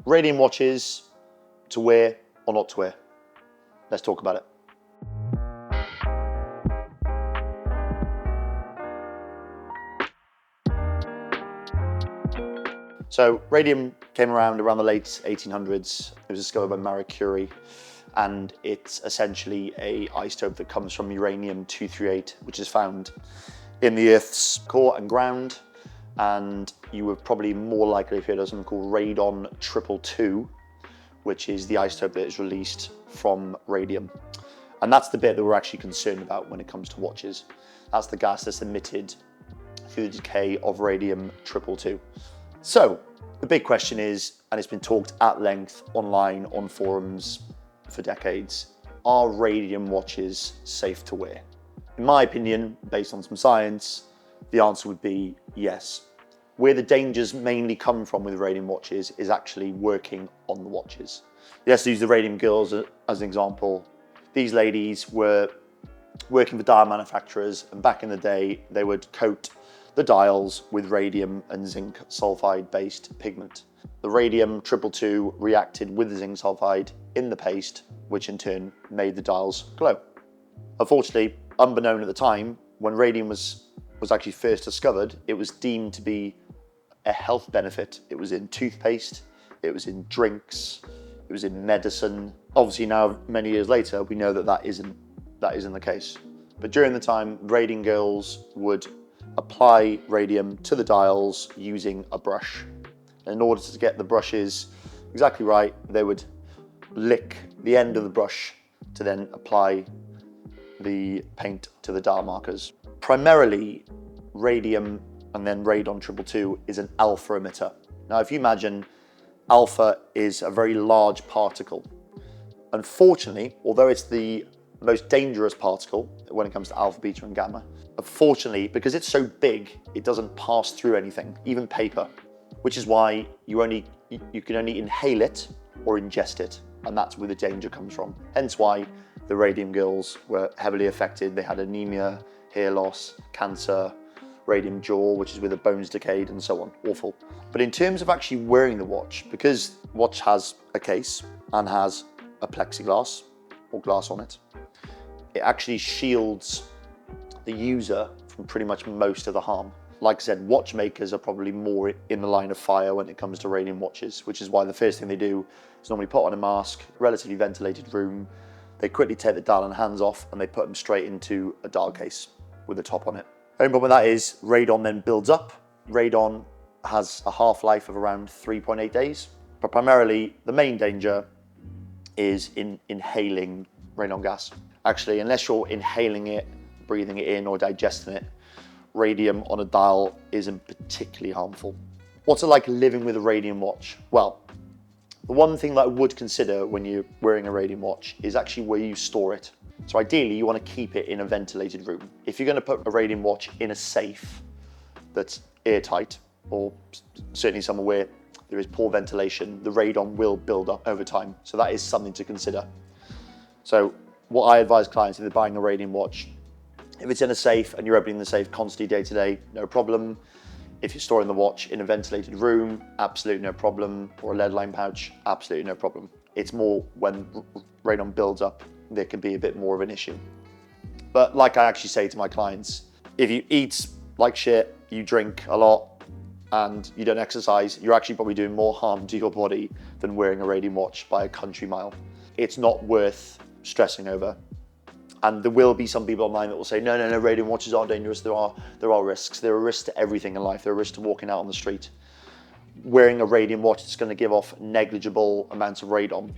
Radium watches to wear or not to wear? Let's talk about it. So radium came around the late 1800s. It was discovered by Marie Curie, and it's essentially an isotope that comes from uranium-238, which is found in the Earth's core and ground. And you were probably more likely if you heard of something called radon-222, which is the isotope that is released from radium. And that's the bit that we're actually concerned about when it comes to watches. That's the gas that's emitted through the decay of radium-222. So the big question is, and it's been talked at length online on forums for decades, are radium watches safe to wear? In my opinion, based on some science, the answer would be yes. Where the dangers mainly come from with radium watches is actually working on the watches. Let's use the Radium Girls as an example. These ladies were working for dial manufacturers, and back in the day, they would coat the dials with radium and zinc sulfide based pigment. The radium-222 reacted with the zinc sulfide in the paste, which in turn made the dials glow. Unfortunately, unbeknown at the time, when radium was actually first discovered, it was deemed to be a health benefit. It was in toothpaste, it was in drinks, it was in medicine. Obviously now, many years later, we know that isn't the case. But during the time, Radium Girls would apply radium to the dials using a brush. In order to get the brushes exactly right, they would lick the end of the brush to then apply the paint to the dial markers. Primarily, radium and then radon-222 is an alpha emitter. Now, if you imagine, alpha is a very large particle. Unfortunately, although it's the most dangerous particle when it comes to alpha, beta, and gamma, unfortunately, because it's so big, it doesn't pass through anything, even paper, which is why you can only inhale it or ingest it, and that's where the danger comes from. Hence why the Radium Girls were heavily affected. They had anemia, hair loss, cancer, radium jaw, which is where the bones decayed, and so on. Awful. But in terms of actually wearing the watch, because the watch has a case and has a plexiglass or glass on it, it actually shields the user from pretty much most of the harm. Like I said, watchmakers are probably more in the line of fire when it comes to radium watches, which is why the first thing they do is normally put on a mask, relatively ventilated room. They quickly take the dial and hands off, and they put them straight into a dial case with a top on it. The only problem with that is radon then builds up. Radon has a half-life of around 3.8 days, but primarily the main danger is in inhaling radon gas. Actually, unless you're inhaling it, breathing it in, or digesting it, radium on a dial isn't particularly harmful. What's it like living with a radium watch? Well, the one thing that I would consider when you're wearing a radium watch is actually where you store it. So ideally, you want to keep it in a ventilated room. If you're going to put a radium watch in a safe that's airtight, or certainly somewhere where there is poor ventilation, the radon will build up over time. So that is something to consider. So what I advise clients if they're buying a radium watch, if it's in a safe and you're opening the safe constantly day to day, no problem. If you're storing the watch in a ventilated room, absolutely no problem. Or a lead line pouch, absolutely no problem. It's more when radon builds up, there can be a bit more of an issue. But like I actually say to my clients, if you eat like shit, you drink a lot, and you don't exercise, you're actually probably doing more harm to your body than wearing a radium watch by a country mile. It's not worth stressing over. And there will be some people online that will say, no, radium watches aren't dangerous. There are risks. There are risks to everything in life. There are risks to walking out on the street. Wearing a radium watch that's going to give off negligible amounts of radon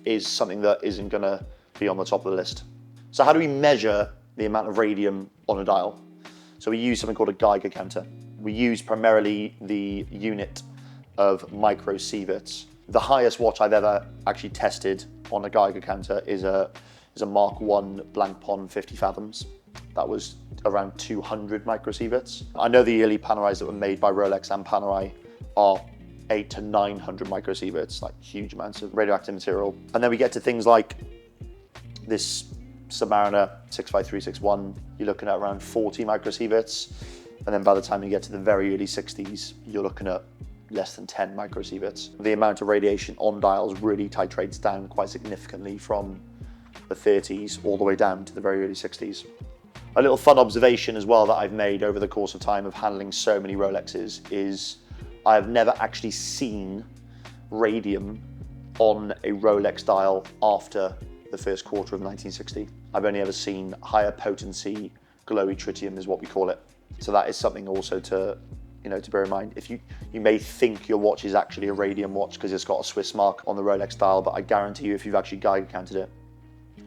is something that isn't going to be on the top of the list. So how do we measure the amount of radium on a dial? So we use something called a Geiger counter. We use primarily the unit of microsieverts. The highest watch I've ever actually tested on a Geiger counter is a Mark 1 blank pond 50 fathoms. That was around 200 microsieverts. I know the early Panerais that were made by Rolex and Panerai are 800 to 900 microsieverts, like huge amounts of radioactive material. And then we get to things like this Submariner 65361, you're looking at around 40 microsieverts. And then by the time you get to the very early 60s, you're looking at less than 10 microsieverts. The amount of radiation on dials really titrates down quite significantly from the 30s all the way down to the very early 60s. A little fun observation as well that I've made over the course of time of handling so many Rolexes is I've never actually seen radium on a Rolex dial after the first quarter of 1960. I've only ever seen higher potency glowy tritium is what we call it. So that is something also to bear in mind. If you may think your watch is actually a radium watch because it's got a Swiss mark on the Rolex dial, but I guarantee you if you've actually Geiger counted it,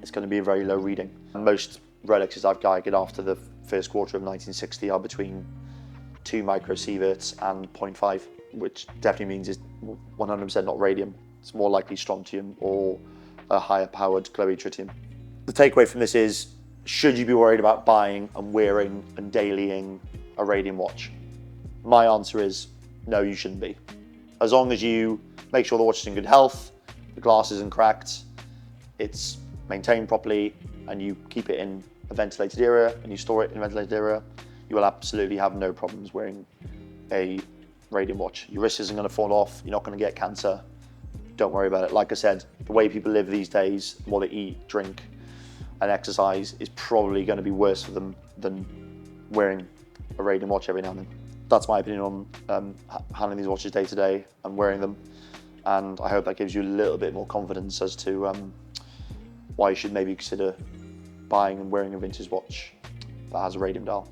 it's going to be a very low reading. And most Rolexes I've Geigered after the first quarter of 1960 are between 2 microsieverts and 0.5, which definitely means it's 100% not radium. It's more likely strontium or a higher powered glowy tritium. The takeaway from this is, should you be worried about buying and wearing and dailying a radium watch? My answer is no, you shouldn't be. As long as you make sure the watch is in good health, the glass isn't cracked, it's maintained properly, and you keep it in a ventilated area and you store it in a ventilated area, you will absolutely have no problems wearing a radium watch. Your wrist isn't going to fall off, you're not going to get cancer. Don't worry about it. Like I said, the way people live these days, what they eat, drink, and exercise is probably going to be worse for them than wearing a radium watch every now and then. That's my opinion on handling these watches day to day and wearing them. And I hope that gives you a little bit more confidence as to why you should maybe consider buying and wearing a vintage watch that has a radium dial.